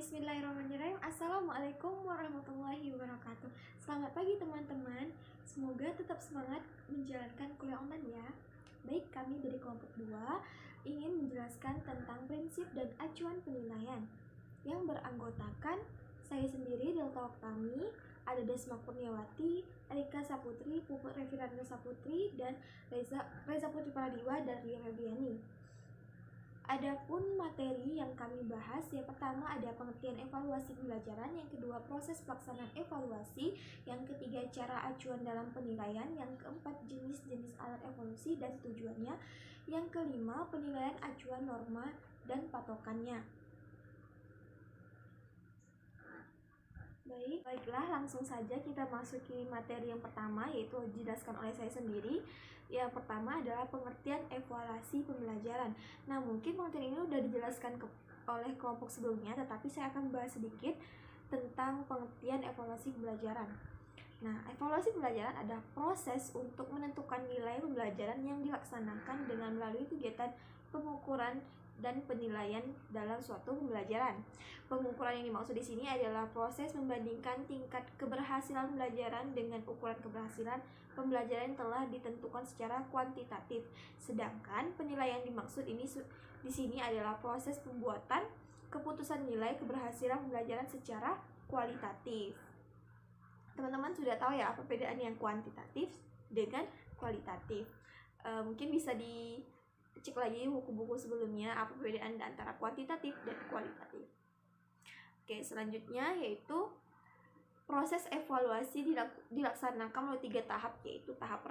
Bismillahirrahmanirrahim. Assalamualaikum warahmatullahi wabarakatuh. Selamat pagi teman-teman. Semoga tetap semangat menjalankan kuliah online ya. Baik, kami dari kelompok 2 ingin menjelaskan tentang prinsip dan acuan penilaian yang beranggotakan saya sendiri, Delta Oktami, ada Desma Kurniawati, Erika Saputri, Puput Reviranda Saputri, dan Reza Putri Pradiwa dan Ria Febriani. Adapun materi yang kami bahas, yang pertama ada pengertian evaluasi pembelajaran, yang kedua proses pelaksanaan evaluasi, yang ketiga cara acuan dalam penilaian, yang keempat jenis-jenis alat evaluasi dan tujuannya, yang kelima penilaian acuan norma dan patokannya. Baiklah, langsung saja kita masuki materi yang pertama, yaitu dijelaskan oleh saya sendiri. Yang pertama adalah pengertian evaluasi pembelajaran. Nah, mungkin pengertian ini sudah dijelaskan oleh kelompok sebelumnya, tetapi saya akan bahas sedikit tentang pengertian evaluasi pembelajaran. Nah, evaluasi pembelajaran adalah proses untuk menentukan nilai pembelajaran yang dilaksanakan dengan melalui kegiatan pengukuran dan penilaian dalam suatu pembelajaran. Pengukuran yang dimaksud di sini adalah proses membandingkan tingkat keberhasilan pembelajaran dengan ukuran keberhasilan pembelajaran yang telah ditentukan secara kuantitatif. Sedangkan penilaian dimaksud ini di sini adalah proses pembuatan keputusan nilai keberhasilan pembelajaran secara kualitatif. Teman-teman sudah tahu ya apa perbedaan yang kuantitatif dengan kualitatif. Mungkin bisa dicek lagi buku-buku sebelumnya apa perbedaan antara kuantitatif dan kualitatif. Oke, selanjutnya yaitu proses evaluasi dilaksanakan melalui 3 tahap, yaitu tahap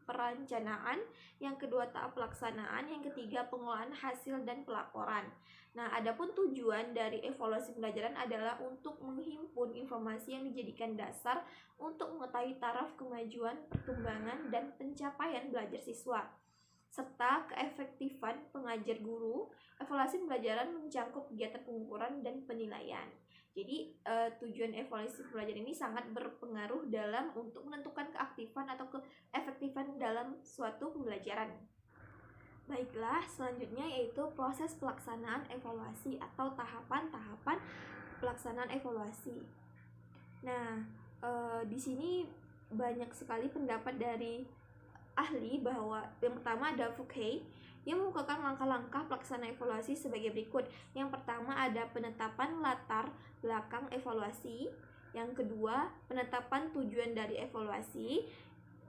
perencanaan, yang kedua tahap pelaksanaan, yang ketiga pengolahan hasil dan pelaporan. Nah, adapun tujuan dari evaluasi pembelajaran adalah untuk menghimpun informasi yang dijadikan dasar untuk mengetahui taraf kemajuan, perkembangan, dan pencapaian belajar siswa, serta keefektifan pengajar guru. Evaluasi pembelajaran mencakup kegiatan pengukuran dan penilaian. Jadi tujuan evaluasi pembelajaran ini sangat berpengaruh dalam untuk menentukan keaktifan atau keefektifan dalam suatu pembelajaran. Baiklah, selanjutnya yaitu proses pelaksanaan evaluasi atau tahapan-tahapan pelaksanaan evaluasi. Nah, di sini banyak sekali pendapat dari ahli bahwa yang pertama ada Fouquet yang mengukakan langkah-langkah pelaksanaan evaluasi sebagai berikut. Yang pertama ada penetapan latar belakang evaluasi, yang kedua penetapan tujuan dari evaluasi,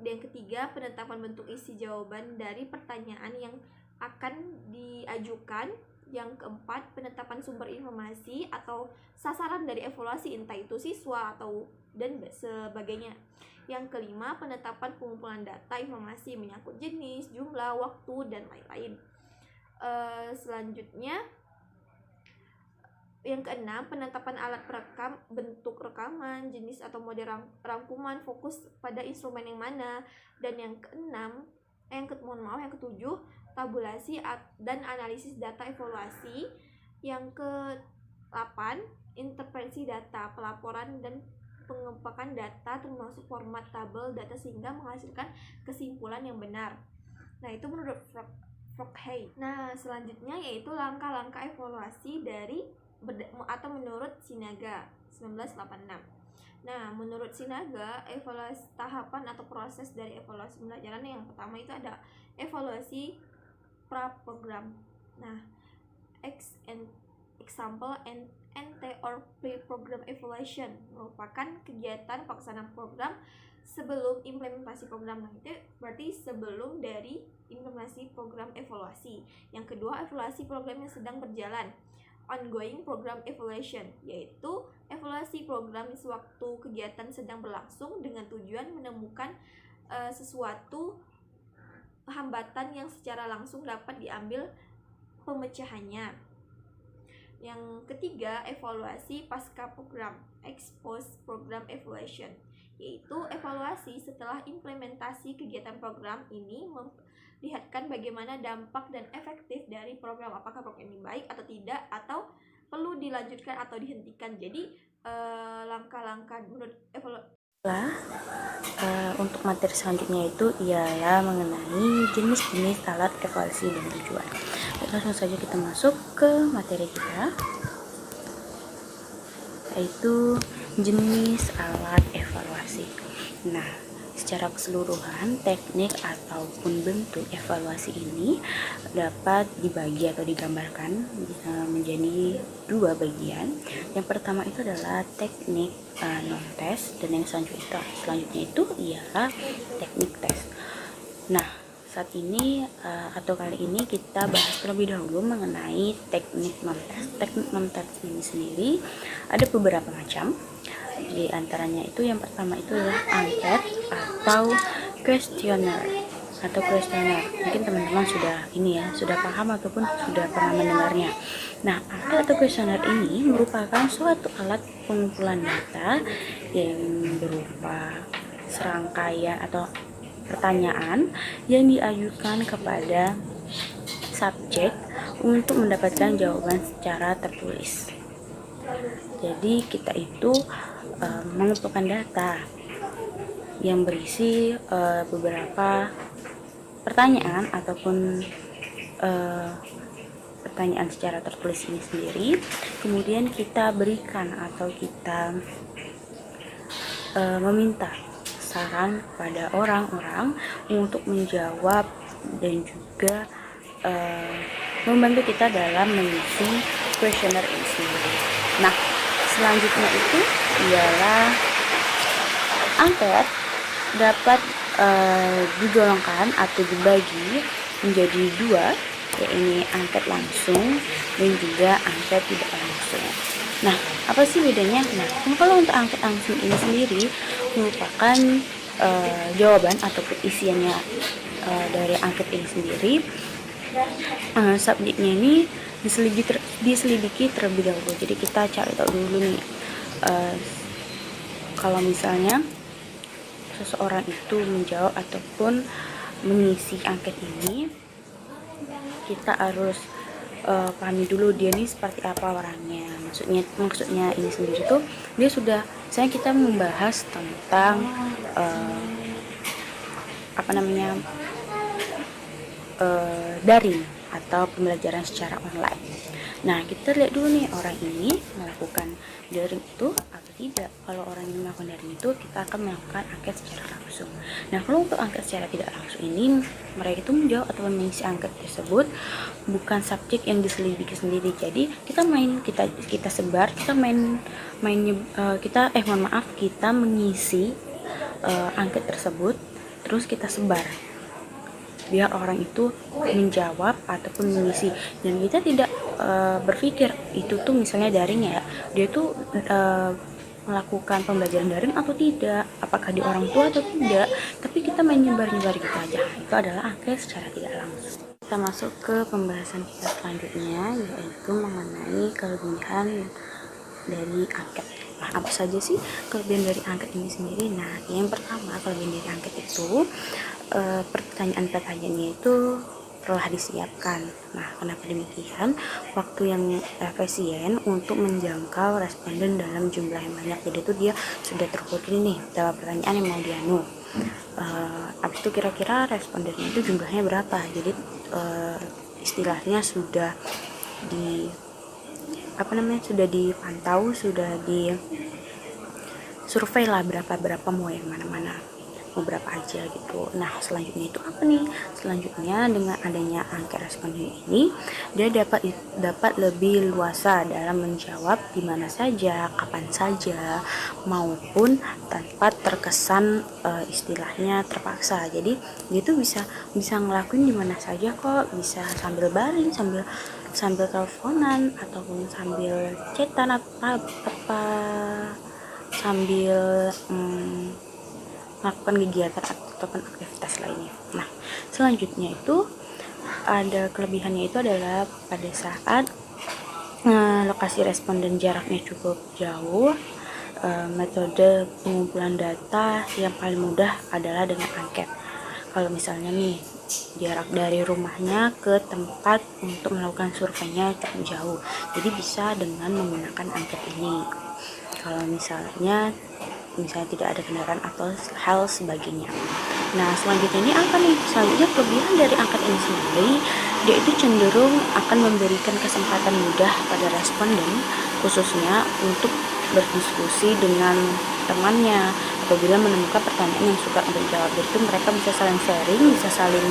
dan yang ketiga penetapan bentuk isi jawaban dari pertanyaan yang akan diajukan, yang keempat penetapan sumber informasi atau sasaran dari evaluasi, entah itu siswa atau dan sebagainya. Yang kelima penetapan pengumpulan data informasi menyangkut jenis, jumlah, waktu, dan lain-lain. Selanjutnya yang keenam penetapan alat perekam, bentuk rekaman, jenis atau mode rangkuman, fokus pada instrumen yang mana. Dan yang ketujuh tabulasi dan analisis data evaluasi. Yang ke-8 interpretasi data, pelaporan dan pengepakan data termasuk format tabel data sehingga menghasilkan kesimpulan yang benar. Nah, itu menurut Fouquet. Nah, selanjutnya yaitu langkah-langkah evaluasi menurut Sinaga 1986. Nah, menurut Sinaga, evaluasi tahapan atau proses dari evaluasi pembelajaran yang pertama itu ada evaluasi pra-program. Nah, example ante or pre-program evaluation merupakan kegiatan pelaksanaan program sebelum implementasi program. Nah, itu berarti sebelum dari implementasi program evaluasi. Yang kedua, evaluasi program yang sedang berjalan, ongoing program evaluation, yaitu evaluasi program sewaktu kegiatan sedang berlangsung dengan tujuan menemukan sesuatu hambatan yang secara langsung dapat diambil pemecahannya. Yang ketiga, evaluasi pasca program, ex post program evaluation, yaitu evaluasi setelah implementasi kegiatan program ini melihatkan bagaimana dampak dan efektif dari program, apakah program ini baik atau tidak, atau perlu dilanjutkan atau dihentikan. Jadi langkah-langkah menurut evaluasi. Untuk materi selanjutnya itu ialah mengenai jenis-jenis alat evaluasi dan tujuan. Langsung saja kita masuk ke materi kita. yaitu jenis alat evaluasi. Nah, secara keseluruhan teknik ataupun bentuk evaluasi ini dapat dibagi atau digambarkan menjadi dua bagian. Yang pertama itu adalah teknik non-tes, dan yang selanjutnya itu ialah teknik tes. Nah, saat ini atau kali ini kita bahas terlebih dahulu mengenai teknik non-tes. Teknik non-tes ini sendiri ada beberapa macam. Di antaranya itu yang pertama itu adalah angket atau kuesioner. Mungkin teman-teman sudah paham ataupun sudah pernah mendengarnya. Nah, angket atau kuesioner ini merupakan suatu alat pengumpulan data yang berupa serangkaian atau pertanyaan yang diajukan kepada subjek untuk mendapatkan jawaban secara tertulis. Jadi kita itu mengumpulkan data yang berisi beberapa pertanyaan ataupun pertanyaan secara tertulis ini sendiri. Kemudian kita berikan atau kita meminta saran kepada orang-orang untuk menjawab dan juga membantu kita dalam mengisi kuesioner ini sendiri. Nah, selanjutnya itu ialah angket dapat digolongkan atau dibagi menjadi dua, yaitu angket langsung dan juga angket tidak langsung. Nah, apa sih bedanya? Nah, kalau untuk angket langsung ini sendiri merupakan jawaban ataupun isiannya dari angket ini sendiri, subjeknya ini diselidiki terlebih dahulu. Jadi kita cari tahu dulu nih, kalau misalnya seseorang itu menjawab ataupun mengisi angket ini, kita harus pahami dulu dia ini seperti apa orangnya. Maksudnya ini sendiri tuh dia sudah, kita membahas tentang daring atau pembelajaran secara online. Nah, kita lihat dulu nih orang ini melakukan daring itu atau tidak. Kalau orang ini melakukan daring itu, kita akan melakukan angket secara langsung. Nah, kalau untuk angket secara tidak langsung ini, mereka itu menjawab atau mengisi angket tersebut bukan subjek yang diselidiki sendiri. Jadi kita mengisi angket tersebut, terus kita sebar biar orang itu menjawab ataupun mengisi, dan kita tidak berpikir itu tuh misalnya daring ya, dia tuh melakukan pembelajaran daring atau tidak, apakah di orang tua atau tidak, tapi kita main nyebar-nyebar gitu aja. Itu adalah angket secara tidak langsung. Kita masuk ke pembahasan kita selanjutnya, yaitu mengenai kelebihan dari angket. Nah, apa saja sih kelebihan dari angket ini sendiri? Nah, yang pertama, kelebihan dari angket itu pertanyaan-pertanyaannya itu telah disiapkan. Nah, kenapa demikian? Waktu yang efisien untuk menjangkau responden dalam jumlah yang banyak. Jadi itu dia sudah terkoordinir nih dalam pertanyaan yang mau dianu. Habis itu kira-kira respondennya itu jumlahnya berapa. Jadi istilahnya sudah dipantau, sudah di survei lah berapa mau yang mana-mana, mau berapa aja gitu. Nah, selanjutnya itu apa nih? Selanjutnya dengan adanya angket responden ini, dia dapat lebih luasa dalam menjawab di mana saja, kapan saja, maupun tanpa terkesan istilahnya terpaksa. Jadi dia tuh bisa ngelakuin di mana saja kok, bisa sambil baring, sambil teleponan, ataupun sambil chatan sambil melakukan kegiatan ataupun aktivitas lainnya. Nah, selanjutnya itu ada kelebihannya itu adalah pada saat lokasi responden jaraknya cukup jauh, metode pengumpulan data yang paling mudah adalah dengan angket. Kalau misalnya nih jarak dari rumahnya ke tempat untuk melakukan surveinya cukup jauh, jadi bisa dengan menggunakan angket ini. Kalau misalnya tidak ada kendaraan atau hal sebagainya. Nah, selanjutnya ini apa nih? Selanjutnya kelebihan dari angket ini sendiri, dia itu cenderung akan memberikan kesempatan mudah pada responden khususnya untuk berdiskusi dengan temannya apabila menemukan pertanyaan yang suka untuk dijawab. Jadi mereka bisa saling sharing, bisa saling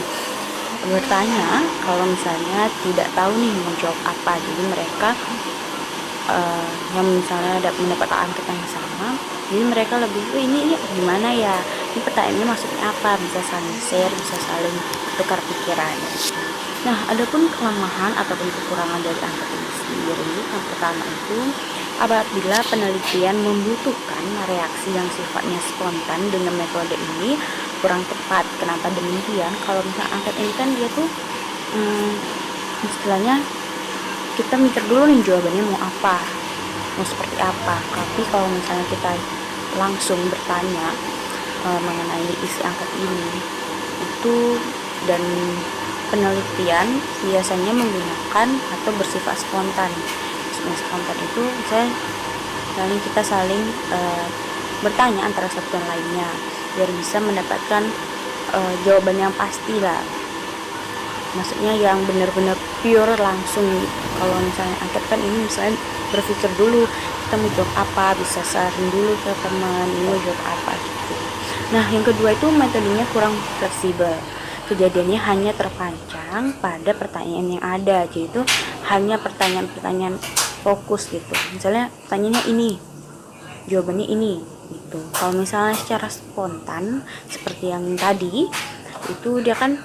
bertanya kalau misalnya tidak tahu nih mau jawab apa. Jadi mereka yang misalnya mendapatkan angket yang sama, jadi mereka lebih ini gimana ya, ini pertanyaannya maksudnya apa, bisa saling share, bisa saling tukar pikiran. Nah, adapun kelemahan ataupun kekurangan dari angket ini sendiri, yang pertama itu apabila penelitian membutuhkan reaksi yang sifatnya spontan dengan metode ini kurang tepat. Kenapa demikian? Kalau misalnya angket ini kan dia tuh istilahnya kita mikir dulu nih jawabannya mau apa, mau seperti apa. Tapi kalau misalnya kita langsung bertanya mengenai isi angket ini itu, dan penelitian biasanya menggunakan atau bersifat spontan. Spontan itu misalnya kita saling bertanya antara satu dan lainnya biar bisa mendapatkan jawaban yang pasti lah, maksudnya yang benar-benar pure langsung. Kalau misalnya angket kan ini misalnya berpikir dulu kita mau jawab apa, bisa sharing dulu ke teman ini mau jawab apa gitu. Nah, yang kedua itu metodenya kurang fleksibel. Kejadiannya hanya terpancang pada pertanyaan yang ada, yaitu hanya pertanyaan-pertanyaan fokus gitu. Misalnya pertanyaannya ini, jawabannya ini gitu. Kalau misalnya secara spontan seperti yang tadi itu dia kan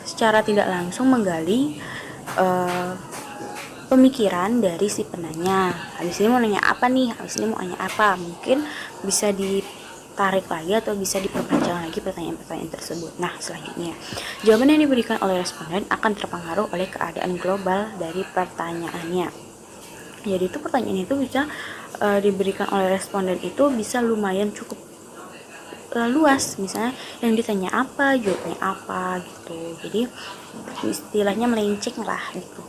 secara tidak langsung menggali pemikiran dari si penanya. Habis ini mau nanya apa nih? Habis ini mau nanya apa? Mungkin bisa ditarik lagi atau bisa diperpanjang lagi pertanyaan-pertanyaan tersebut. Nah, selanjutnya, jawaban yang diberikan oleh responden akan terpengaruh oleh keadaan global dari pertanyaannya. Jadi itu pertanyaan itu bisa diberikan oleh responden itu bisa lumayan cukup luas, misalnya yang ditanya apa, jawabnya apa gitu. Jadi istilahnya melenceng lah gitu.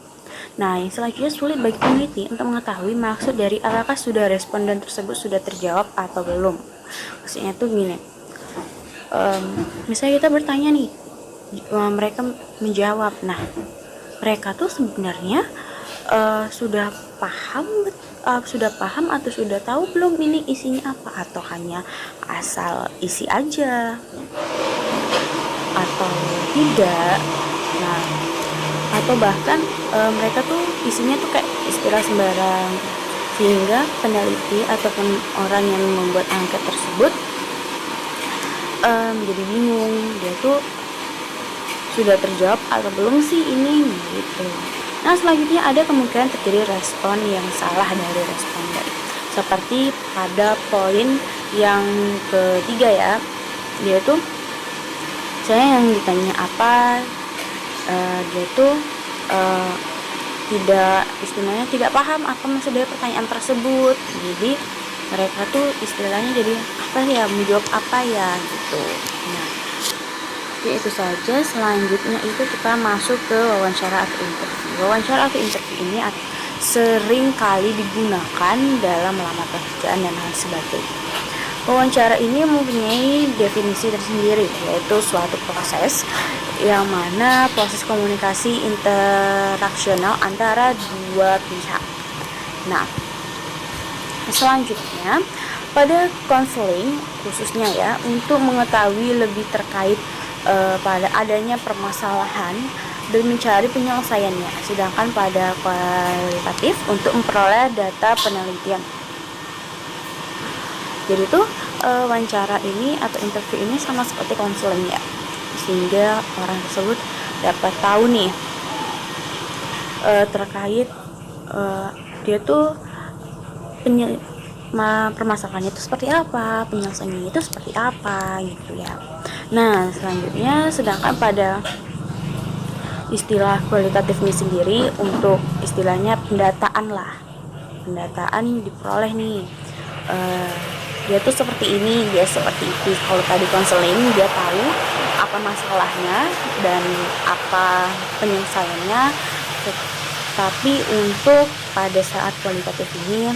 Nah, yang selanjutnya sulit bagi peneliti untuk mengetahui maksud dari apakah sudah responden tersebut sudah terjawab atau belum. Maksudnya tuh gini, misalnya kita bertanya nih, mereka menjawab. Nah, mereka tuh sebenarnya sudah paham atau sudah tahu belum ini isinya apa, atau hanya asal isi aja atau tidak. Nah, atau bahkan mereka tuh isinya tuh kayak istilah sembarang, sehingga peneliti ataupun orang yang membuat angket tersebut jadi bingung, dia tuh sudah terjawab atau belum sih ini gitu. Nah, selanjutnya ada kemungkinan terjadi respon yang salah dari responden, seperti pada poin yang ketiga ya, dia tuh saya yang ditanya apa, dia tuh tidak paham apa maksud dari pertanyaan tersebut. Jadi mereka tuh istilahnya jadi apa ya, menjawab apa ya gitu. Nah, oke, itu saja. Selanjutnya itu kita masuk ke wawancara atau interview. Wawancara atau interview ini sering kali digunakan dalam melamar pekerjaan dan lain sebagainya. Wawancara ini mempunyai definisi tersendiri, yaitu suatu proses yang mana proses komunikasi interaksional antara dua pihak. Nah, selanjutnya pada konseling khususnya ya, untuk mengetahui lebih terkait pada adanya permasalahan dan mencari penyelesaiannya, sedangkan pada kualitatif untuk memperoleh data penelitian. Jadi tuh wawancara ini atau interview ini sama seperti konseling ya, sehingga orang tersebut dapat tahu nih terkait dia tuh permasalahannya itu seperti apa, penyelesaiannya itu seperti apa gitu ya. Nah, selanjutnya sedangkan pada istilah kualitatif ini sendiri untuk istilahnya pendataan diperoleh nih, dia tuh seperti ini, dia seperti itu. Kalau tadi konseling dia tahu apa masalahnya dan apa penyelesaiannya, tapi untuk pada saat kualitatif ini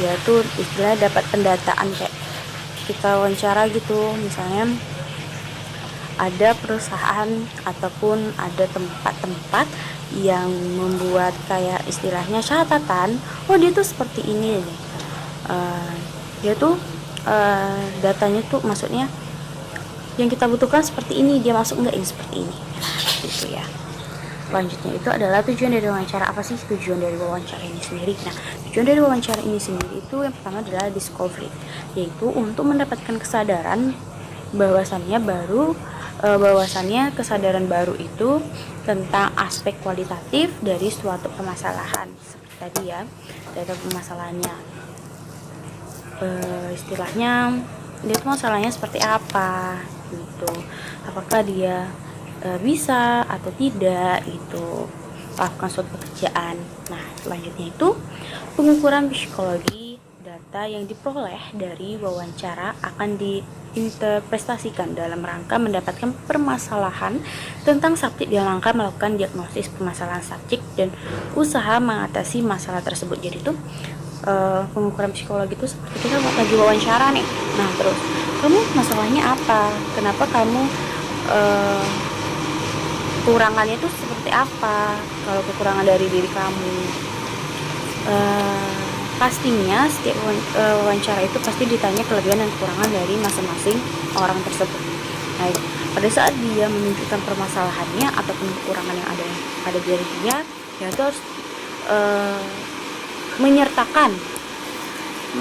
dia tuh istilahnya dapat pendataan, kayak kita wawancara gitu. Misalnya ada perusahaan ataupun ada tempat-tempat yang membuat kayak istilahnya catatan, oh dia tuh seperti ini nih, dia tuh datanya tuh maksudnya yang kita butuhkan seperti ini, dia masuk enggak ini seperti ini, gitu ya. Selanjutnya itu adalah tujuan dari wawancara. Apa sih tujuan dari wawancara ini sendiri? Nah, tujuan dari wawancara ini sendiri itu yang pertama adalah discovery, yaitu untuk mendapatkan kesadaran bahwasannya kesadaran baru itu tentang aspek kualitatif dari suatu permasalahan. Seperti tadi ya, data permasalahannya, istilahnya dia tuh masalahnya seperti apa gitu, apakah dia bisa atau tidak gitu melakukan suatu pekerjaan. Nah, selanjutnya itu pengukuran psikologi. Data yang diperoleh dari wawancara akan diinterpretasikan dalam rangka mendapatkan permasalahan tentang subjek dalam rangka melakukan diagnosis permasalahan subjek dan usaha mengatasi masalah tersebut. Jadi itu pengukuran psikologi itu seperti kita lagi wawancara nih. Nah, terus kamu masalahnya apa? Kenapa kamu kekurangannya itu seperti apa? Kalau kekurangan dari diri kamu, pastinya setiap wawancara itu pasti ditanya kelebihan dan kekurangan dari masing-masing orang tersebut. Nah, pada saat dia menunjukkan permasalahannya ataupun kekurangan yang ada dari dia itu harus menyertakan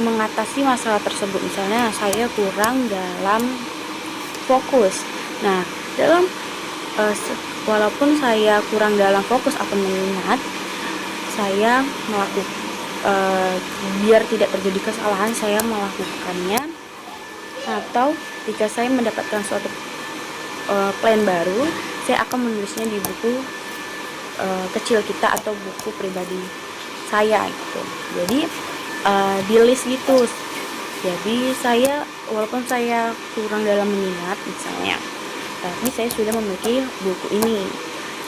mengatasi masalah tersebut. Misalnya saya kurang dalam fokus. Nah, dalam walaupun saya kurang dalam fokus atau mengingat, saya melakukan biar tidak terjadi kesalahan, saya melakukannya. Atau jika saya mendapatkan suatu plan baru, saya akan menulisnya di buku kecil kita atau buku pribadi saya gitu. Jadi di list gitu. Jadi saya walaupun saya kurang dalam mengingat misalnya, tapi saya sudah memiliki buku ini.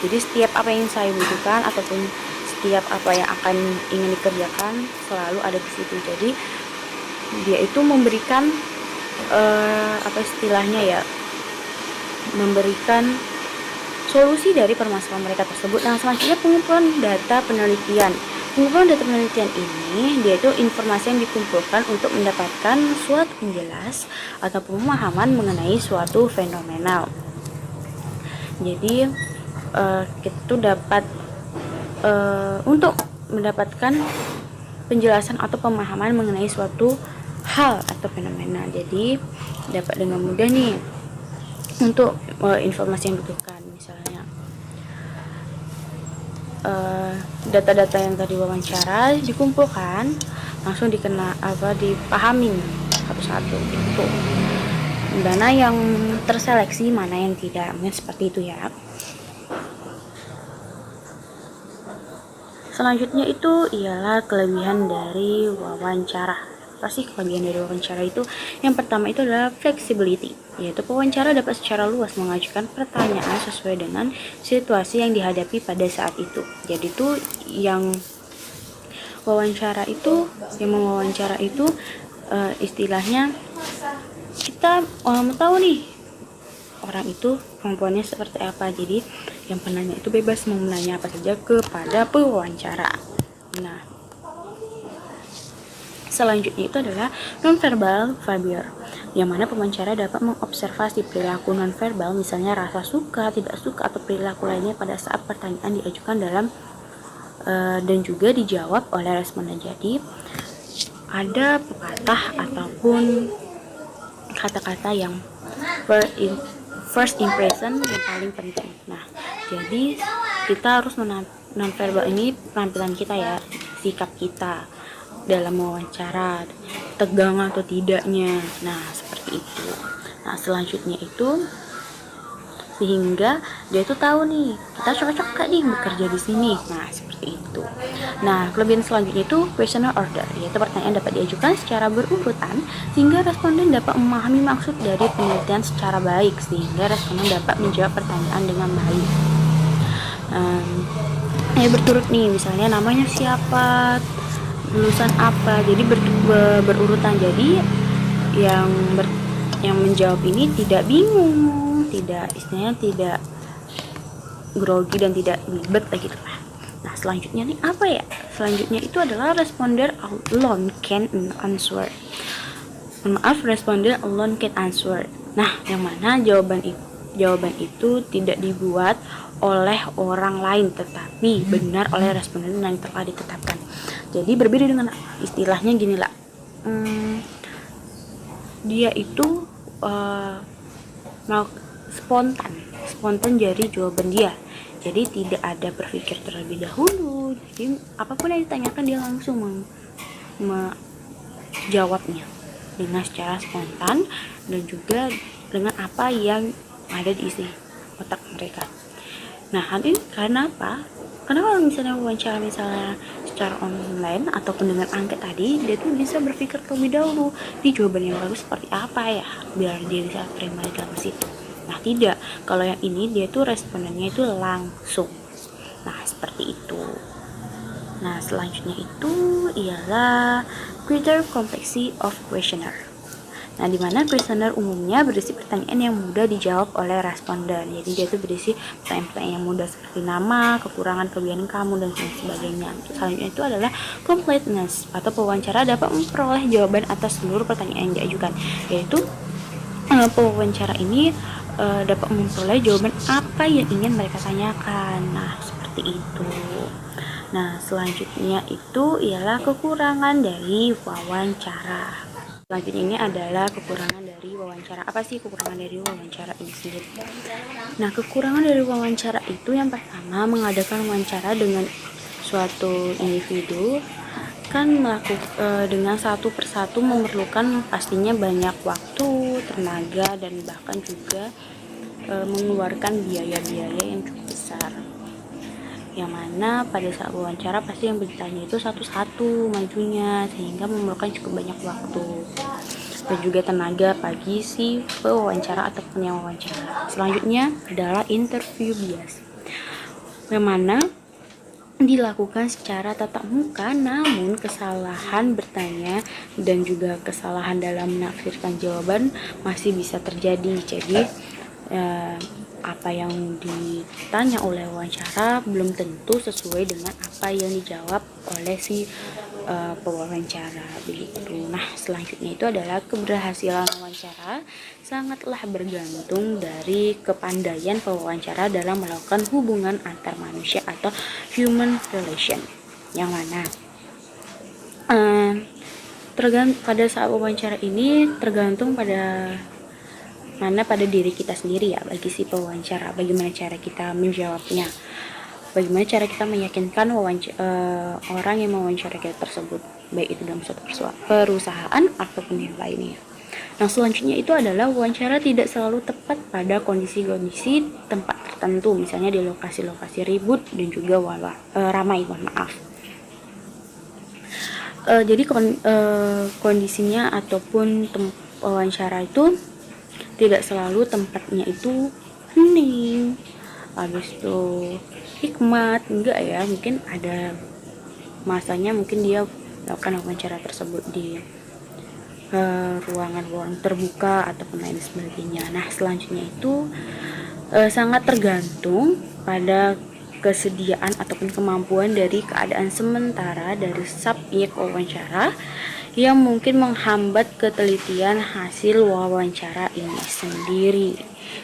Jadi setiap apa yang saya butuhkan ataupun setiap apa yang akan ingin dikerjakan selalu ada di situ. Jadi dia itu memberikan apa istilahnya ya, memberikan solusi dari permasalahan mereka tersebut. Nah, selanjutnya pengumpulan data penelitian. Pengumpulan data penelitian ini dia itu informasi yang dikumpulkan untuk mendapatkan suatu penjelas atau pemahaman mengenai suatu fenomenal. Jadi kita tuh dapat untuk mendapatkan penjelasan atau pemahaman mengenai suatu hal atau fenomena. Jadi dapat dengan mudah nih untuk informasi yang dibutuhkan. Misalnya data-data yang tadi wawancara dikumpulkan, langsung dipahami satu-satu gitu. Mana yang terseleksi, mana yang tidak, mungkin seperti itu ya. Selanjutnya itu ialah kelebihan dari wawancara. Pasti kelebihan dari wawancara itu yang pertama itu adalah flexibility, yaitu pewawancara dapat secara luas mengajukan pertanyaan sesuai dengan situasi yang dihadapi pada saat itu. Jadi itu yang wawancara itu istilahnya kita mau tahu nih orang itu kemampuannya seperti apa. Jadi yang penanya itu bebas mau menanya apa saja kepada pewawancara. Nah, selanjutnya itu adalah nonverbal behavior, yang mana pewawancara dapat mengobservasi perilaku nonverbal, misalnya rasa suka, tidak suka, atau perilaku lainnya pada saat pertanyaan diajukan dan juga dijawab oleh responden. Jadi ada pepatah ataupun kata-kata yang first impression yang paling penting. Nah, jadi kita harus nonverbal ini penampilan kita ya, sikap kita dalam wawancara, tegang atau tidaknya. Nah, seperti itu. Nah, selanjutnya itu sehingga dia tuh tahu nih kita cocok gak nih bekerja di sini. Nah, seperti itu. Nah, kelebihan selanjutnya itu questionnaire order, yaitu pertanyaan dapat diajukan secara berurutan sehingga responden dapat memahami maksud dari penelitian secara baik, sehingga responden dapat menjawab pertanyaan dengan baik. Berturut nih, misalnya namanya siapa, lulusan apa, jadi berurutan. Jadi yang menjawab ini tidak bingung, tidak grogi dan tidak ribet gitu lah. Nah, selanjutnya nih apa ya? Selanjutnya itu adalah responder alone can answer. Maaf, responden alone can answer. Nah, yang mana jawaban itu tidak dibuat oleh orang lain, tetapi benar oleh responden yang telah ditetapkan. Jadi berbeda dengan istilahnya gini lah, dia itu mau spontan dari jawaban dia. Jadi tidak ada berpikir terlebih dahulu. Jadi apapun yang ditanyakan dia langsung menjawabnya dengan secara spontan dan juga dengan apa yang ada di isi otak mereka. Nah, hal ini karena apa? Karena kalau misalnya wawancara secara online ataupun dengan angket tadi, dia tuh bisa berpikir terlebih dahulu, di jawaban yang bagus seperti apa ya, biar dia bisa terima di dalam situ. Nah, tidak. Kalau yang ini dia tuh respondennya itu langsung. Nah, seperti itu. Nah, selanjutnya itu ialah greater complexity of questionnaire. Nah, di mana kuesioner umumnya berisi pertanyaan yang mudah dijawab oleh responden. Jadi dia itu berisi pertanyaan-pertanyaan yang mudah seperti nama, kekurangan, kelebihan kamu, dan sebagainya. Selanjutnya itu adalah completeness atau pewawancara dapat memperoleh jawaban atas seluruh pertanyaan yang diajukan. Yaitu pewawancara ini dapat memperoleh jawaban apa yang ingin mereka tanyakan. Nah, seperti itu. Nah, selanjutnya itu ialah kekurangan dari wawancara. Selanjutnya ini adalah kekurangan dari wawancara. Apa sih kekurangan dari wawancara ini sendiri? Nah, kekurangan dari wawancara itu yang pertama, mengadakan wawancara dengan suatu individu kan dengan satu persatu memerlukan pastinya banyak waktu, tenaga, dan bahkan juga mengeluarkan biaya-biaya yang cukup besar. Yang mana pada saat wawancara pasti yang bertanya itu satu-satu majunya, sehingga memerlukan cukup banyak waktu dan juga tenaga bagi si pewawancara ataupun yang wawancara. Selanjutnya adalah interview bias, yang mana dilakukan secara tatap muka, namun kesalahan bertanya dan juga kesalahan dalam menafsirkan jawaban masih bisa terjadi. Jadi apa yang ditanya oleh wawancara belum tentu sesuai dengan apa yang dijawab oleh si pewawancara begitu. Nah, selanjutnya itu adalah keberhasilan wawancara sangatlah bergantung dari kepandaian pewawancara dalam melakukan hubungan antar manusia atau human relation, yang mana pada saat wawancara ini tergantung pada diri kita sendiri ya, bagi si pewawancara, bagaimana cara kita menjawabnya, bagaimana cara kita meyakinkan orang yang mewawancara kita tersebut, baik itu dalam suatu perusahaan ataupun yang lainnya. Nah, selanjutnya itu adalah wawancara tidak selalu tepat pada kondisi-kondisi tempat tertentu, misalnya di lokasi-lokasi ribut dan juga ramai, jadi kondisinya ataupun wawancara itu tidak selalu tempatnya itu hening, habis itu hikmat, enggak ya, mungkin ada masanya mungkin dia melakukan wawancara tersebut di ruangan terbuka ataupun lain sebagainya. Nah, selanjutnya itu sangat tergantung pada kesediaan ataupun kemampuan dari keadaan sementara dari subjek wawancara yang mungkin menghambat ketelitian hasil wawancara ini sendiri.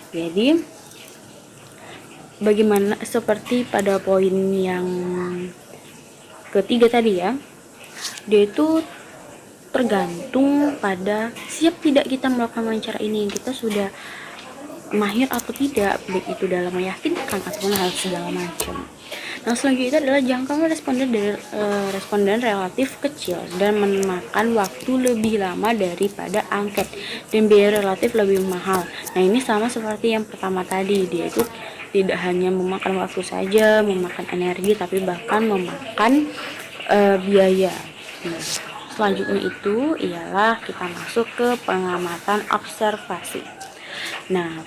Jadi bagaimana seperti pada poin yang ketiga tadi ya, dia itu tergantung pada siap tidak kita melakukan wawancara ini, kita sudah mahir atau tidak, baik itu dalam meyakinkan ataupun hal segala macam. Nah, selanjutnya itu adalah jangkauan responden relatif kecil dan memakan waktu lebih lama daripada angket dan biaya relatif lebih mahal. Nah, ini sama seperti yang pertama tadi, dia itu tidak hanya memakan waktu saja, memakan energi, tapi bahkan memakan biaya. Nah, selanjutnya itu ialah kita masuk ke pengamatan observasi. Nah,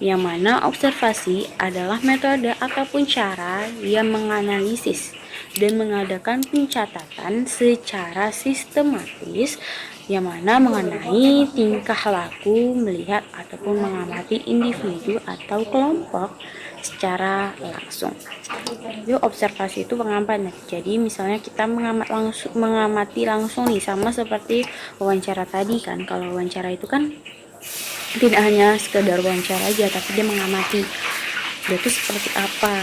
yang mana observasi adalah metode ataupun cara yang menganalisis dan mengadakan pencatatan secara sistematis yang mana mengenai tingkah laku, melihat ataupun mengamati individu atau kelompok secara langsung. Jadi observasi itu pengamatan. Jadi misalnya kita mengamati langsung nih, sama seperti wawancara tadi kan. Kalau wawancara itu kan tidak hanya sekedar wawancara aja, tapi dia mengamati dia itu seperti apa.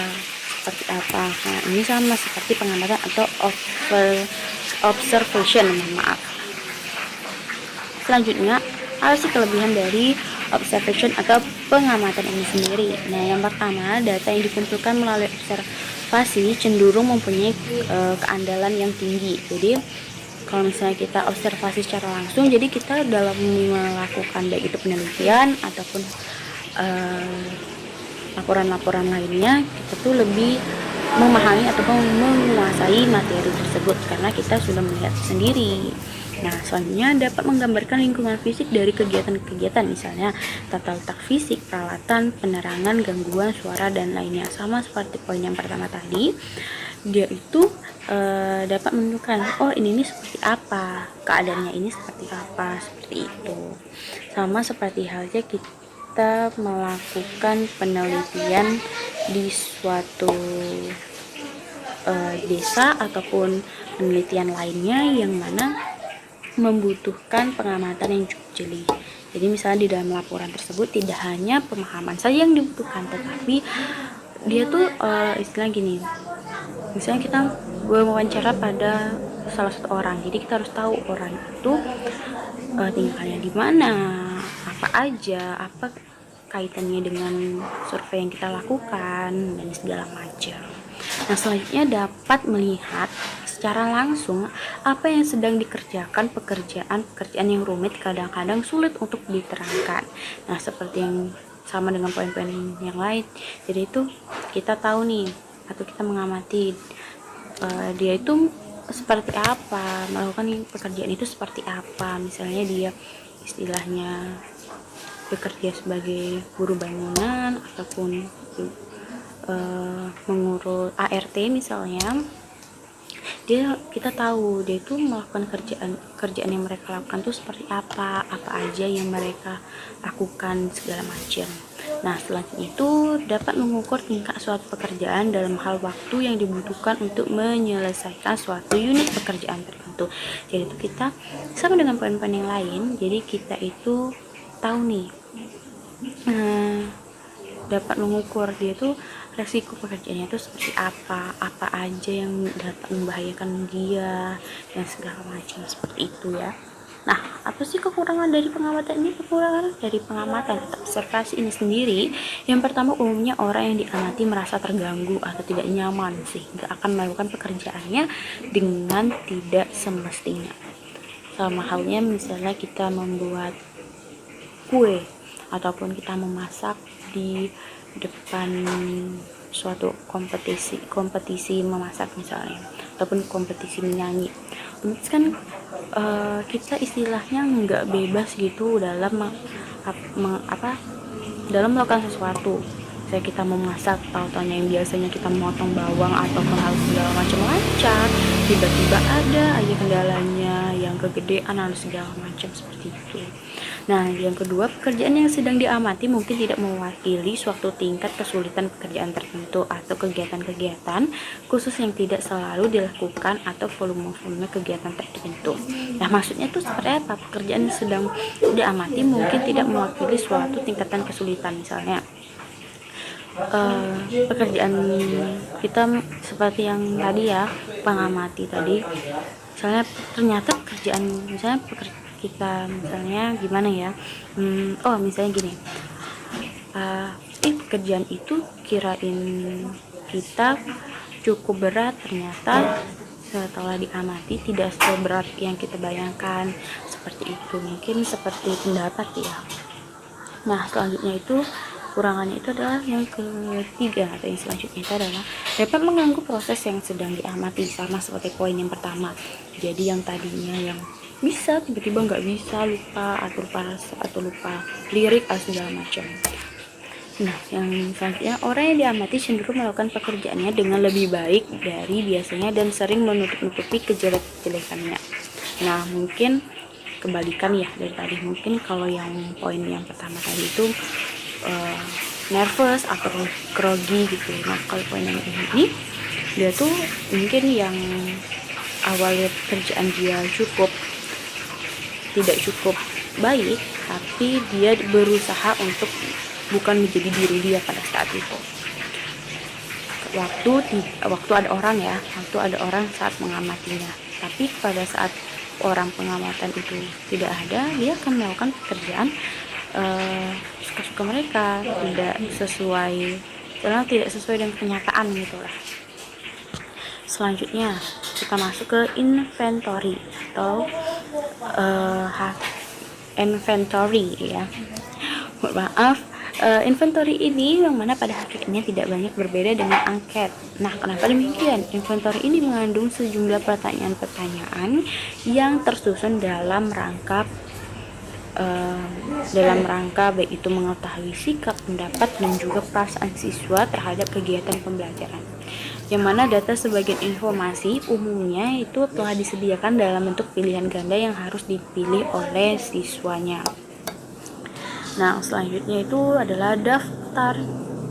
Nah, ini sama seperti pengamatan atau observation, maaf. Selanjutnya, apa sih kelebihan dari observation atau pengamatan ini sendiri? Nah, yang pertama, data yang dikumpulkan melalui observasi cenderung mempunyai keandalan yang tinggi. Jadi, kalau misalnya kita observasi secara langsung, jadi kita dalam melakukan baik itu penelitian ataupun laporan-laporan lainnya, kita tuh lebih memahami ataupun menguasai materi tersebut karena kita sudah melihat sendiri. Nah, selanjutnya dapat menggambarkan lingkungan fisik dari kegiatan-kegiatan, misalnya tata letak fisik, peralatan, penerangan, gangguan suara, dan lainnya. Sama seperti poin yang pertama tadi, dia itu dapat menunjukkan, oh ini seperti apa, keadaannya ini seperti apa, seperti itu. Sama seperti halnya kita melakukan penelitian di suatu desa ataupun penelitian lainnya yang mana membutuhkan pengamatan yang cukup jeli. Jadi misalnya di dalam laporan tersebut tidak hanya pemahaman saja yang dibutuhkan, tetapi dia tuh istilah gini, misalnya kita wawancara pada salah satu orang, jadi kita harus tahu orang itu tinggalnya di mana, apa aja, apa kaitannya dengan survei yang kita lakukan, dan segala macam. Nah, selanjutnya dapat melihat secara langsung apa yang sedang dikerjakan, pekerjaan yang rumit kadang-kadang sulit untuk diterangkan. Nah, seperti yang sama dengan poin-poin yang lain, jadi itu kita tahu nih atau kita mengamati dia itu seperti apa, melakukan pekerjaan itu seperti apa. Misalnya dia istilahnya bekerja sebagai buruh bangunan ataupun mengurus ART misalnya, kita tahu dia itu melakukan kerjaan yang mereka lakukan itu seperti apa aja yang mereka lakukan, segala macam. Nah, selanjutnya itu dapat mengukur tingkat suatu pekerjaan dalam hal waktu yang dibutuhkan untuk menyelesaikan suatu unit pekerjaan tertentu. Jadi itu kita sama dengan poin-poin yang lain, jadi kita itu tahu nih dapat mengukur dia tuh resiko pekerjaannya itu seperti apa aja yang dapat membahayakan dia, dan segala macam seperti itu ya. Nah, apa sih kekurangan dari pengamatan ini? Kekurangan dari pengamatan atau observasi ini sendiri, yang pertama, umumnya orang yang diamati merasa terganggu atau tidak nyaman sehingga akan melakukan pekerjaannya dengan tidak semestinya. Sama halnya misalnya kita membuat kue ataupun kita memasak di depan suatu kompetisi memasak misalnya, ataupun kompetisi menyanyi. Terus kan kita istilahnya nggak bebas gitu dalam dalam melakukan sesuatu. Saya kita memasak, tahu-taunya yang biasanya kita memotong bawang ataupun hal segala macam lancar, tiba-tiba ada aja kendalanya yang kegedean harus segala macam seperti itu. Nah, yang kedua, pekerjaan yang sedang diamati mungkin tidak mewakili suatu tingkat kesulitan pekerjaan tertentu atau kegiatan-kegiatan khusus yang tidak selalu dilakukan atau volume kegiatan tertentu. Nah, maksudnya itu seperti apa? Pekerjaan yang sedang diamati mungkin tidak mewakili suatu tingkatan kesulitan, misalnya pekerjaan kita seperti yang tadi ya, pengamati tadi, misalnya ternyata pekerjaan kita misalnya gimana ya, misalnya gini, pekerjaan itu kirain kita cukup berat, ternyata setelah diamati tidak seberat yang kita bayangkan, seperti itu. Mungkin seperti pendapat ya. Nah, selanjutnya itu kurangannya itu adalah yang ketiga, atau yang selanjutnya itu adalah dapat mengganggu proses yang sedang diamati, sama seperti poin yang pertama. Jadi yang tadinya yang bisa tiba-tiba nggak bisa, lupa lirik atau segala macam. Nah, yang selanjutnya, orang yang diamati cenderung melakukan pekerjaannya dengan lebih baik dari biasanya dan sering menutup-nutupi kejelek-jelekannya. Nah, mungkin kebalikan ya dari tadi. Mungkin kalau yang poin yang pertama tadi itu nervous atau grogi gitu. Nah, kalau poin yang ini dia tuh mungkin yang awalnya kerjaan dia tidak cukup baik, tapi dia berusaha untuk bukan menjadi diri dia pada saat itu. Waktu ada orang saat mengamatinya, tapi pada saat orang pengamatan itu tidak ada, dia akan melakukan pekerjaan suka-suka mereka, tidak sesuai dengan kenyataan gitulah. Selanjutnya kita masuk ke inventory atau inventory ya. Maaf, inventory ini yang mana pada hakikatnya tidak banyak berbeda dengan angket. Nah, kenapa demikian? Inventory ini mengandung sejumlah pertanyaan-pertanyaan yang tersusun dalam rangka baik itu mengetahui sikap, pendapat, dan juga perasaan siswa terhadap kegiatan pembelajaran. Yang mana data sebagian informasi umumnya itu telah disediakan dalam bentuk pilihan ganda yang harus dipilih oleh siswanya. Nah, selanjutnya itu adalah daftar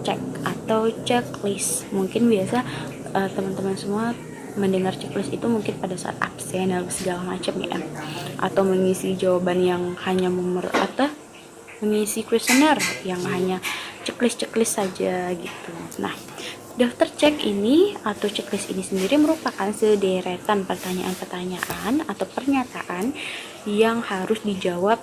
cek atau checklist. Mungkin biasa teman-teman semua mendengar checklist itu mungkin pada saat absen dan segala macam ya, atau mengisi jawaban yang hanya atau mengisi kuesioner yang hanya checklist saja gitu. Nah, daftar cek ini atau checklist ini sendiri merupakan sederetan pertanyaan-pertanyaan atau pernyataan yang harus dijawab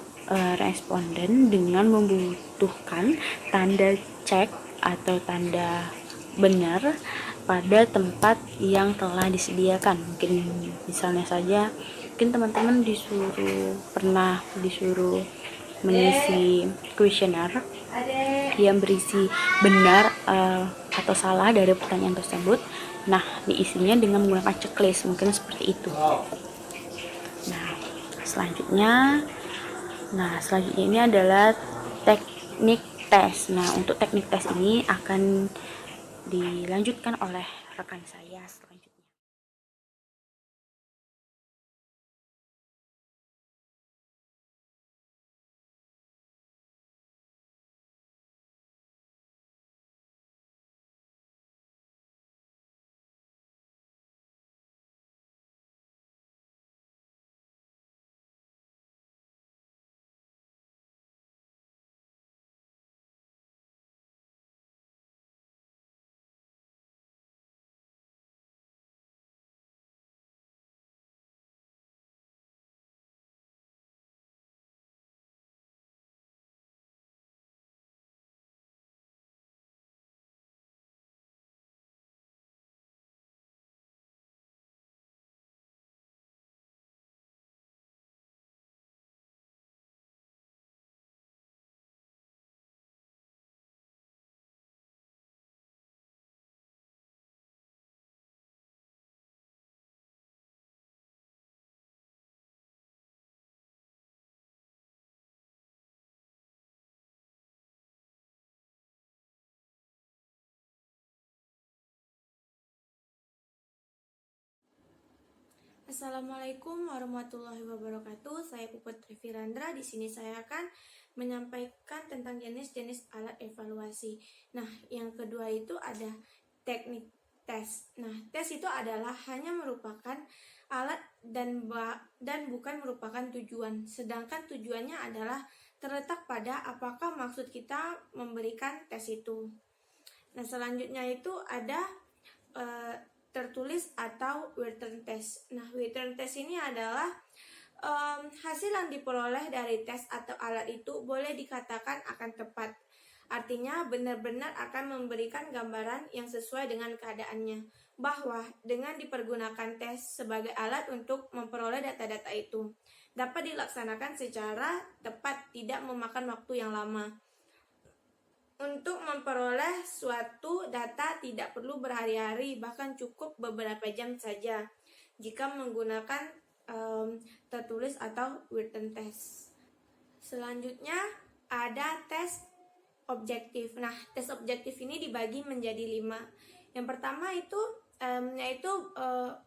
responden dengan membutuhkan tanda cek atau tanda benar pada tempat yang telah disediakan. Mungkin misalnya saja, mungkin teman-teman pernah disuruh mengisi kuesioner yang berisi benar atau salah dari pertanyaan tersebut. Nah, diisinya dengan menggunakan checklist, mungkin seperti itu. Nah, selanjutnya ini adalah teknik tes. Nah, untuk teknik tes ini akan dilanjutkan oleh rekan saya selanjutnya. Assalamualaikum warahmatullahi wabarakatuh. Saya Puput Trifirandra. Di sini saya akan menyampaikan tentang jenis-jenis alat evaluasi. Nah, yang kedua itu ada teknik tes. Nah, tes itu adalah hanya merupakan alat dan bukan merupakan tujuan. Sedangkan tujuannya adalah terletak pada apakah maksud kita memberikan tes itu. Nah, selanjutnya itu ada tertulis atau written test. Nah, written test ini adalah hasil yang diperoleh dari tes atau alat itu boleh dikatakan akan tepat. Artinya benar-benar akan memberikan gambaran yang sesuai dengan keadaannya. Bahwa dengan dipergunakan tes sebagai alat untuk memperoleh data-data itu dapat dilaksanakan secara tepat, tidak memakan waktu yang lama. Untuk memperoleh suatu data tidak perlu berhari-hari, bahkan cukup beberapa jam saja jika menggunakan tertulis atau written test. Selanjutnya ada tes objektif. Nah, tes objektif ini dibagi menjadi 5. Yang pertama itu yaitu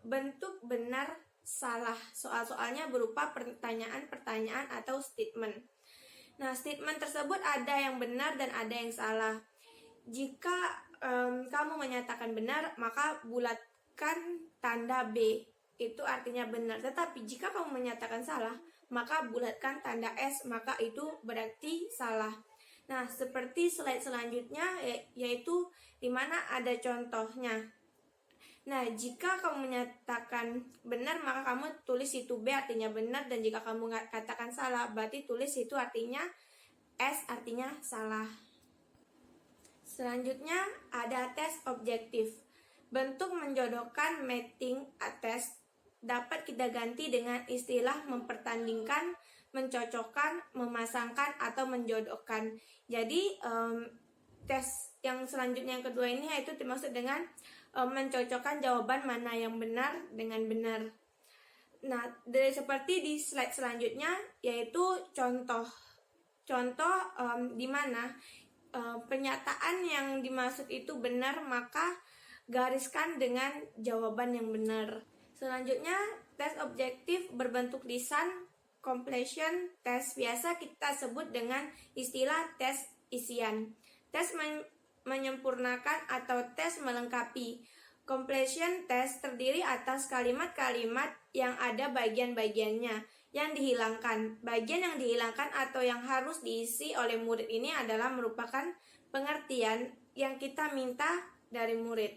bentuk benar salah. Soal-soalnya berupa pertanyaan-pertanyaan atau statement. Nah, statement tersebut ada yang benar dan ada yang salah. Jika kamu menyatakan benar, maka bulatkan tanda B. Itu artinya benar. Tetapi jika kamu menyatakan salah, maka bulatkan tanda S, maka itu berarti salah. Nah, seperti slide selanjutnya yaitu di mana ada contohnya. Nah, jika kamu menyatakan benar, maka kamu tulis itu B artinya benar, dan jika kamu katakan salah, berarti tulis itu artinya S artinya salah. Selanjutnya ada tes objektif. Bentuk menjodohkan mating test dapat kita ganti dengan istilah mempertandingkan, mencocokkan, memasangkan, atau menjodohkan. Jadi tes yang selanjutnya yang kedua ini yaitu dimaksud dengan mencocokkan jawaban mana yang benar dengan benar. Nah, seperti di slide selanjutnya yaitu contoh di mana pernyataan yang dimaksud itu benar, maka gariskan dengan jawaban yang benar. Selanjutnya, tes objektif berbentuk lisan, completion test biasa kita sebut dengan istilah tes isian. Tes menyempurnakan atau tes melengkapi. Completion test terdiri atas kalimat-kalimat yang ada bagian-bagiannya yang dihilangkan. Bagian yang dihilangkan atau yang harus diisi oleh murid ini adalah merupakan pengertian yang kita minta dari murid.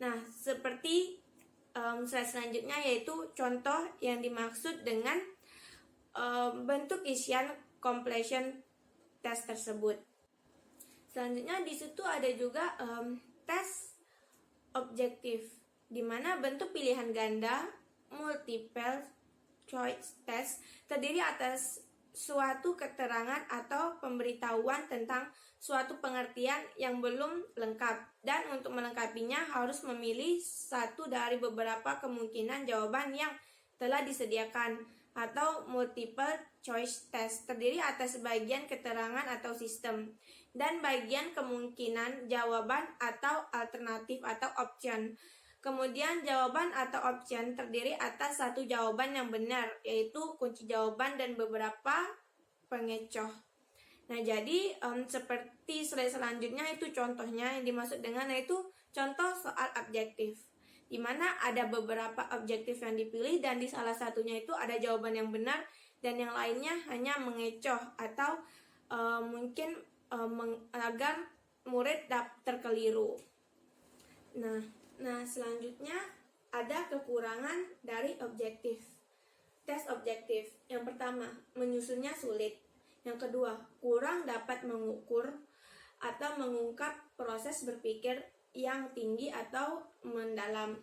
Nah, seperti slide selanjutnya yaitu contoh yang dimaksud dengan bentuk isian completion test tersebut. Selanjutnya di situ ada juga tes objektif, di mana bentuk pilihan ganda multiple choice test terdiri atas suatu keterangan atau pemberitahuan tentang suatu pengertian yang belum lengkap, dan untuk melengkapinya harus memilih satu dari beberapa kemungkinan jawaban yang telah disediakan. Atau multiple choice test terdiri atas bagian keterangan atau sistem dan bagian kemungkinan jawaban atau alternatif atau option. Kemudian jawaban atau option terdiri atas satu jawaban yang benar, yaitu kunci jawaban dan beberapa pengecoh. Nah, jadi seperti slide selanjutnya itu contohnya yang dimaksud dengan yaitu contoh soal objektif, di mana ada beberapa objektif yang dipilih dan di salah satunya itu ada jawaban yang benar dan yang lainnya hanya mengecoh atau mungkin agar murid terkeliru. Nah, selanjutnya ada kekurangan dari objektif. Tes objektif. Yang pertama, menyusunnya sulit. Yang kedua, kurang dapat mengukur atau mengungkap proses berpikir yang tinggi atau mendalam.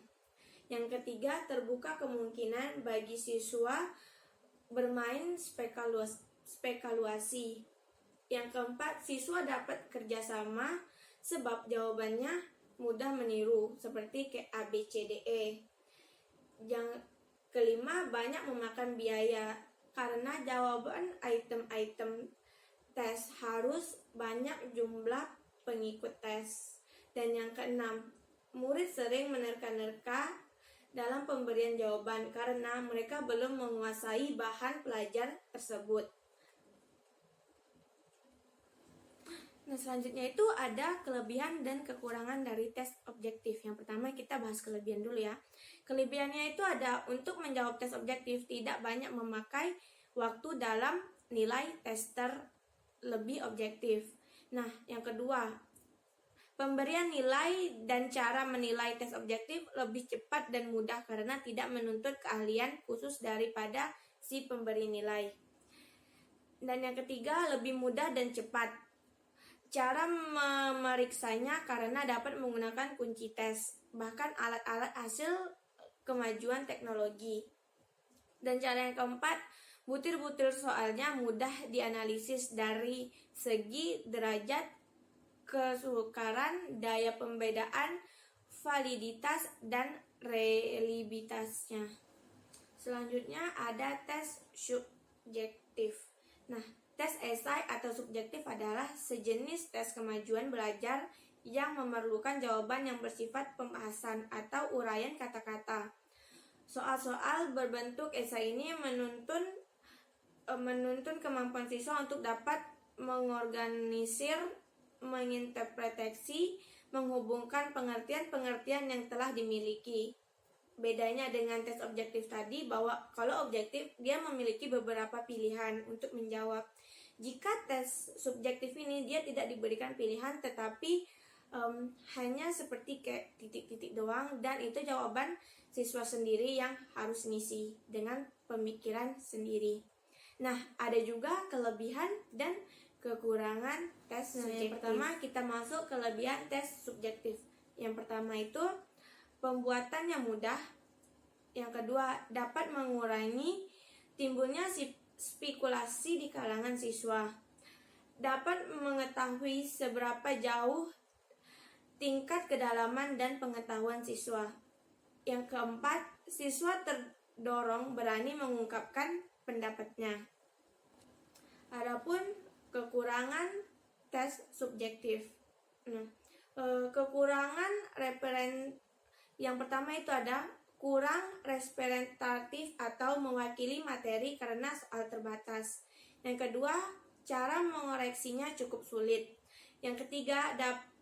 Yang ketiga, terbuka kemungkinan bagi siswa bermain spekulasi. Yang keempat, siswa dapat kerjasama sebab jawabannya mudah meniru seperti kayak A, B, C, D, E. Yang kelima, banyak memakan biaya karena jawaban item-item tes harus banyak jumlah pengikut tes. Dan yang keenam, murid sering menerka-nerka dalam pemberian jawaban karena mereka belum menguasai bahan pelajar tersebut. Nah, selanjutnya itu ada kelebihan dan kekurangan dari tes objektif. Yang pertama kita bahas kelebihan dulu ya. Kelebihannya itu ada untuk menjawab tes objektif tidak banyak memakai waktu dalam nilai tester lebih objektif. Nah, yang kedua, pemberian nilai dan cara menilai tes objektif lebih cepat dan mudah karena tidak menuntut keahlian khusus daripada si pemberi nilai. Dan yang ketiga, lebih mudah dan cepat. Cara memeriksanya karena dapat menggunakan kunci tes, bahkan alat-alat hasil kemajuan teknologi. Dan cara yang keempat, butir-butir soalnya mudah dianalisis dari segi derajat kesukaran, daya pembedaan, validitas, dan reliabilitasnya. Selanjutnya ada tes subjektif. Nah, Tes esai atau subjektif adalah sejenis tes kemajuan belajar yang memerlukan jawaban yang bersifat pembahasan atau uraian kata-kata. Soal-soal berbentuk esai ini menuntun kemampuan siswa untuk dapat mengorganisir, menginterpretasi, menghubungkan pengertian-pengertian yang telah dimiliki. Bedanya dengan tes objektif tadi bahwa kalau objektif dia memiliki beberapa pilihan untuk menjawab. Jika tes subjektif ini dia tidak diberikan pilihan tetapi hanya seperti kayak titik-titik doang, dan itu jawaban siswa sendiri yang harus ngisi dengan pemikiran sendiri. Nah, ada juga kelebihan dan kekurangan tes subjektif. Yang pertama kita masuk kelebihan tes subjektif. Yang pertama itu pembuatannya mudah. Yang kedua, dapat mengurangi timbulnya spekulasi di kalangan siswa. Dapat mengetahui seberapa jauh tingkat kedalaman dan pengetahuan siswa. Yang keempat, siswa terdorong berani mengungkapkan pendapatnya. Adapun kekurangan tes subjektif. Kekurangan yang pertama itu ada kurang representatif atau mewakili materi karena soal terbatas. Yang kedua, cara mengoreksinya cukup sulit. Yang ketiga,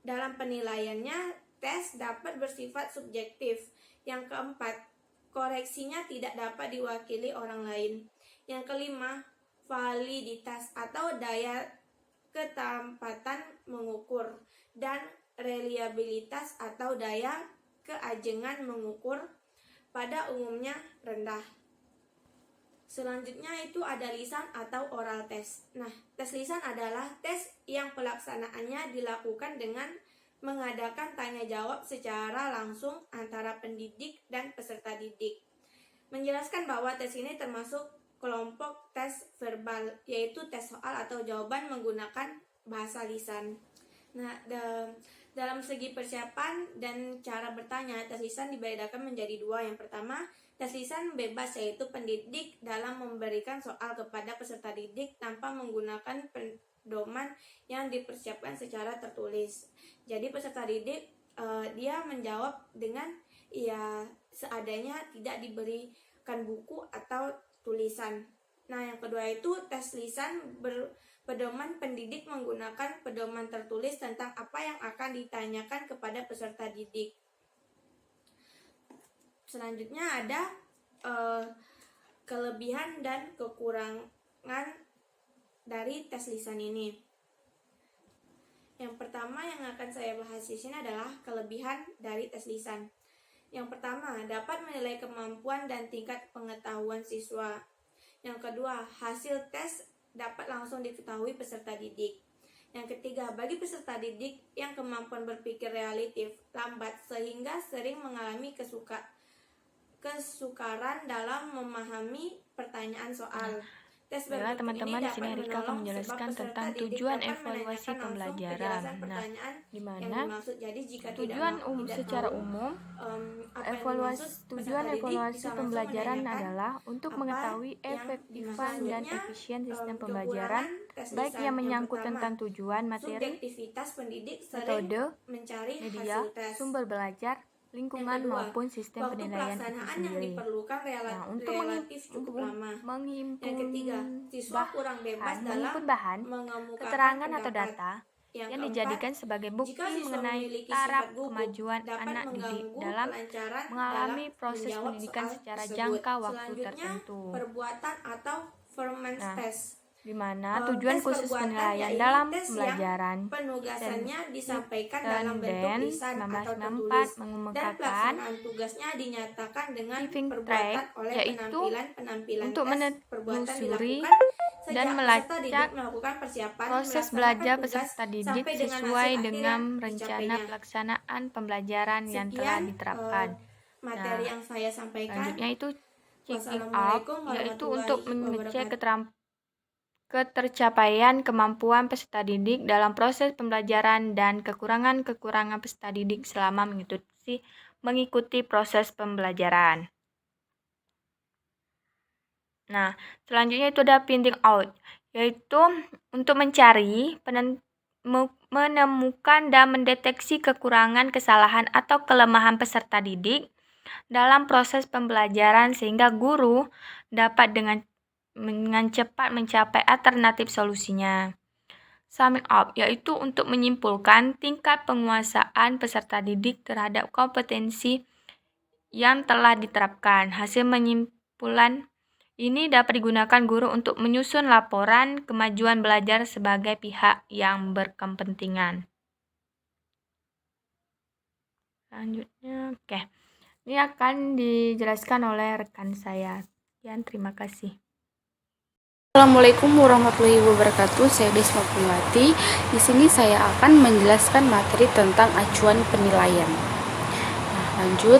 dalam penilaiannya tes dapat bersifat subjektif. Yang keempat, koreksinya tidak dapat diwakili orang lain. Yang kelima, validitas atau daya ketempatan mengukur, dan reliabilitas atau daya keajengan mengukur pada umumnya rendah. Selanjutnya itu ada lisan atau oral test. Nah, tes lisan adalah tes yang pelaksanaannya dilakukan dengan mengadakan tanya jawab secara langsung antara pendidik dan peserta didik. Menjelaskan bahwa tes ini termasuk kelompok tes verbal, yaitu tes soal atau jawaban menggunakan bahasa lisan. Nah, dalam segi persiapan dan cara bertanya, tes lisan dibedakan menjadi dua. Yang pertama, tes lisan bebas, yaitu pendidik dalam memberikan soal kepada peserta didik tanpa menggunakan pedoman yang dipersiapkan secara tertulis. Jadi peserta didik dia menjawab dengan seadanya, tidak diberikan buku atau tulisan. Nah, yang kedua itu tes lisan berpedoman, pendidik menggunakan pedoman tertulis tentang apa yang akan ditanyakan kepada peserta didik. Selanjutnya ada kelebihan dan kekurangan dari tes lisan ini. Yang pertama yang akan saya bahas di sini adalah kelebihan dari tes lisan. Yang pertama, dapat menilai kemampuan dan tingkat pengetahuan siswa. Yang kedua, hasil tes dapat langsung diketahui peserta didik. Yang ketiga, bagi peserta didik yang kemampuan berpikir relatif lambat sehingga sering mengalami kesukaran dalam memahami pertanyaan soal. Tes Baiklah teman-teman, di sini Rika akan menjelaskan tentang tujuan evaluasi pembelajaran. Nah, di mana tujuan secara umum tujuan evaluasi pembelajaran adalah untuk mengetahui efektifan dan efisien sistem pembelajaran, baik yang menyangkut tentang tujuan materi, metode, media, sumber belajar, lingkungan maupun sistem penilaian itu sendiri. Nah, untuk menghimpun bahan, keterangan atau data yang dijadikan sebagai bukti mengenai taraf kemajuan anak didik dalam mengalami proses pendidikan secara jangka waktu tertentu. Nah, di mana tujuan khusus penilaian dalam pembelajaran penugasannya disampaikan dalam bentuk lisan atau tertulis, dan tugasnya dinyatakan dengan perbuatan oleh penampilan untuk menelusuri dan melacak proses belajar peserta didik sesuai dengan rencana pelaksanaan pembelajaran yang telah diterapkan. Materi yang saya sampaikan. Selanjutnya itu checking up, yaitu untuk mengecek ketercapaian kemampuan peserta didik dalam proses pembelajaran dan kekurangan-kekurangan peserta didik selama mengikuti proses pembelajaran. Nah, selanjutnya itu ada finding out, yaitu untuk mencari, menemukan dan mendeteksi kekurangan, kesalahan, atau kelemahan peserta didik dalam proses pembelajaran sehingga guru dapat dengan cepat mencapai alternatif solusinya. Summing up yaitu untuk menyimpulkan tingkat penguasaan peserta didik terhadap kompetensi yang telah diterapkan. Hasil menyimpulan ini dapat digunakan guru untuk menyusun laporan kemajuan belajar sebagai pihak yang berkepentingan. Selanjutnya, ini akan dijelaskan oleh rekan saya. Terima kasih. Assalamualaikum warahmatullahi wabarakatuh. Saya Desma Pungwati. Di sini saya akan menjelaskan materi tentang acuan penilaian. Nah, lanjut.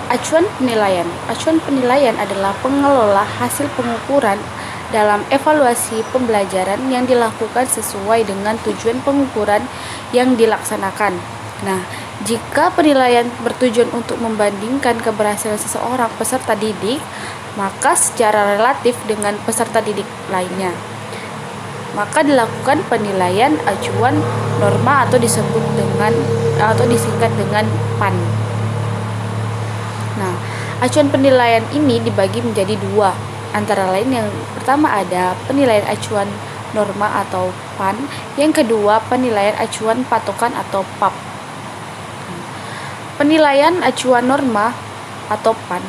Acuan penilaian. Acuan penilaian adalah pengelola hasil pengukuran dalam evaluasi pembelajaran yang dilakukan sesuai dengan tujuan pengukuran yang dilaksanakan. Nah, jika penilaian bertujuan untuk membandingkan keberhasilan seseorang peserta didik, maka secara relatif dengan peserta didik lainnya, maka dilakukan penilaian acuan norma atau disingkat dengan PAN. Nah, acuan penilaian ini dibagi menjadi dua, antara lain yang pertama ada penilaian acuan norma atau PAN, yang kedua penilaian acuan patokan atau PAP. Penilaian acuan norma atau PAN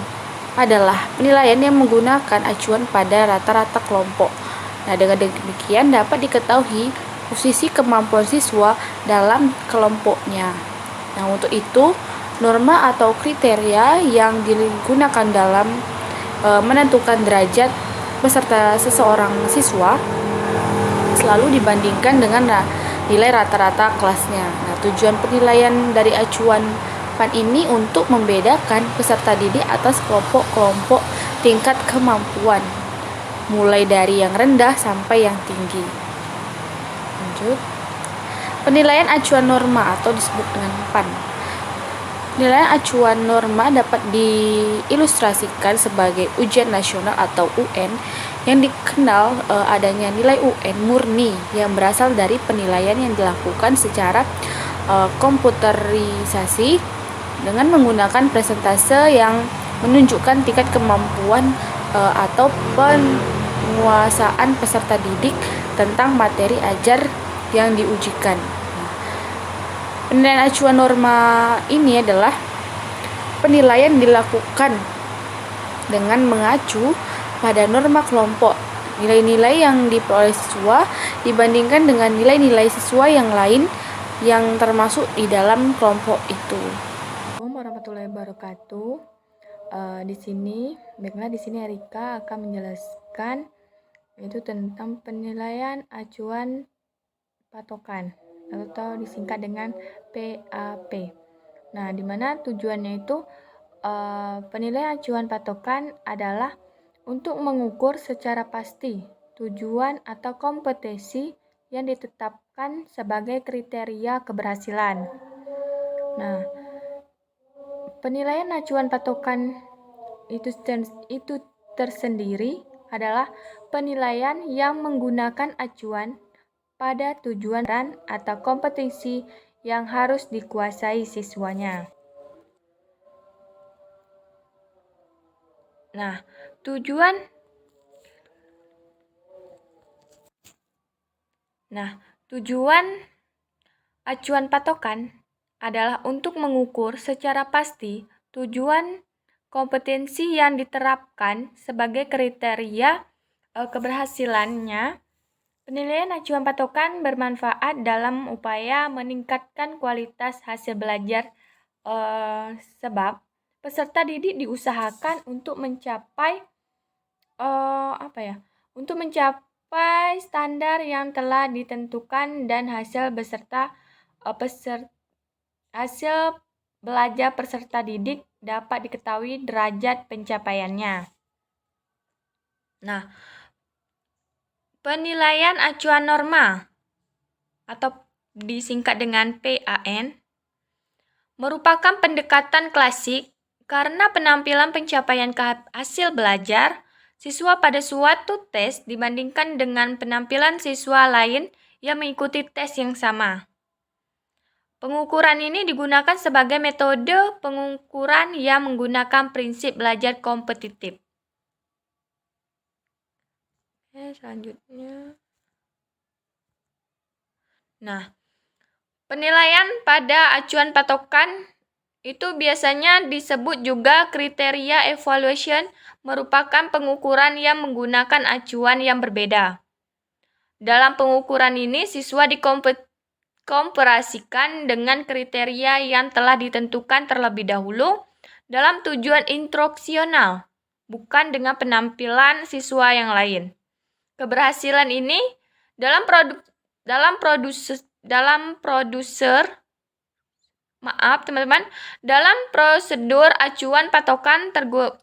adalah penilaian yang menggunakan acuan pada rata-rata kelompok. Nah, dengan demikian dapat diketahui posisi kemampuan siswa dalam kelompoknya. Nah, untuk itu norma atau kriteria yang digunakan dalam menentukan derajat peserta seseorang siswa selalu dibandingkan dengan nilai rata-rata kelasnya. Nah, tujuan penilaian dari acuan PAN ini untuk membedakan peserta didik atas kelompok-kelompok tingkat kemampuan, mulai dari yang rendah sampai yang tinggi. Lanjut. Penilaian acuan norma atau disebut dengan PAN. Penilaian acuan norma dapat diilustrasikan sebagai ujian nasional atau UN yang dikenal adanya nilai UN murni yang berasal dari penilaian yang dilakukan secara komputerisasi dengan menggunakan persentase yang menunjukkan tingkat kemampuan atau penguasaan peserta didik tentang materi ajar yang diujikan. Penilaian acuan norma ini adalah penilaian dilakukan dengan mengacu pada norma kelompok. Nilai-nilai yang diperoleh siswa dibandingkan dengan nilai-nilai siswa yang lain yang termasuk di dalam kelompok itu. Assalamualaikum warahmatullahi wabarakatuh. Di sini Erika akan menjelaskan yaitu tentang penilaian acuan patokan atau disingkat dengan PAP. Nah, di mana tujuannya itu penilaian acuan patokan adalah untuk mengukur secara pasti tujuan atau kompetensi yang ditetapkan sebagai kriteria keberhasilan. Nah, penilaian acuan patokan itu tersendiri adalah penilaian yang menggunakan acuan pada tujuan atau kompetensi yang harus dikuasai siswanya. Nah, tujuan acuan patokan adalah untuk mengukur secara pasti tujuan kompetensi yang diterapkan sebagai kriteria keberhasilannya. Penilaian acuan patokan bermanfaat dalam upaya meningkatkan kualitas hasil belajar sebab peserta didik diusahakan untuk mencapai standar yang telah ditentukan dan hasil belajar peserta didik dapat diketahui derajat pencapaiannya. Nah, penilaian acuan norma atau disingkat dengan PAN merupakan pendekatan klasik karena penampilan pencapaian hasil belajar siswa pada suatu tes dibandingkan dengan penampilan siswa lain yang mengikuti tes yang sama. Pengukuran ini digunakan sebagai metode pengukuran yang menggunakan prinsip belajar kompetitif. Selanjutnya. Nah, penilaian pada acuan patokan itu biasanya disebut juga kriteria evaluation, merupakan pengukuran yang menggunakan acuan yang berbeda. Dalam pengukuran ini, siswa dikomparasikan dengan kriteria yang telah ditentukan terlebih dahulu dalam tujuan instruksional, bukan dengan penampilan siswa yang lain. Keberhasilan ini dalam prosedur acuan patokan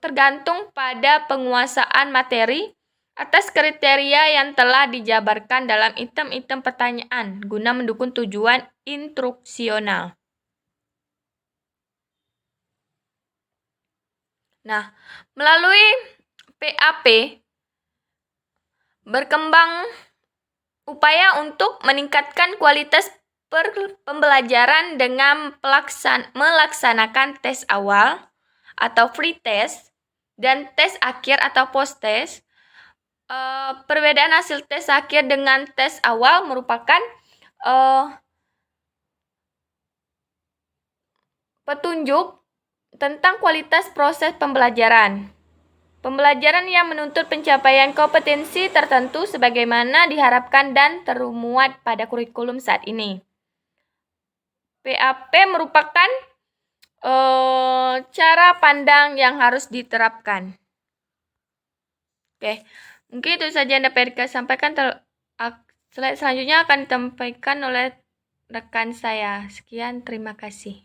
tergantung pada penguasaan materi atas kriteria yang telah dijabarkan dalam item-item pertanyaan guna mendukung tujuan instruksional. Nah, melalui PAP berkembang upaya untuk meningkatkan kualitas pembelajaran dengan melaksanakan tes awal atau pre-test dan tes akhir atau post-test. Perbedaan hasil tes akhir dengan tes awal merupakan petunjuk tentang kualitas proses pembelajaran. Pembelajaran yang menuntut pencapaian kompetensi tertentu sebagaimana diharapkan dan termuat pada kurikulum saat ini. PAP merupakan cara pandang yang harus diterapkan. Oke, mungkin itu saja yang dapat saya sampaikan. Slide selanjutnya akan disampaikan oleh rekan saya. Sekian, terima kasih.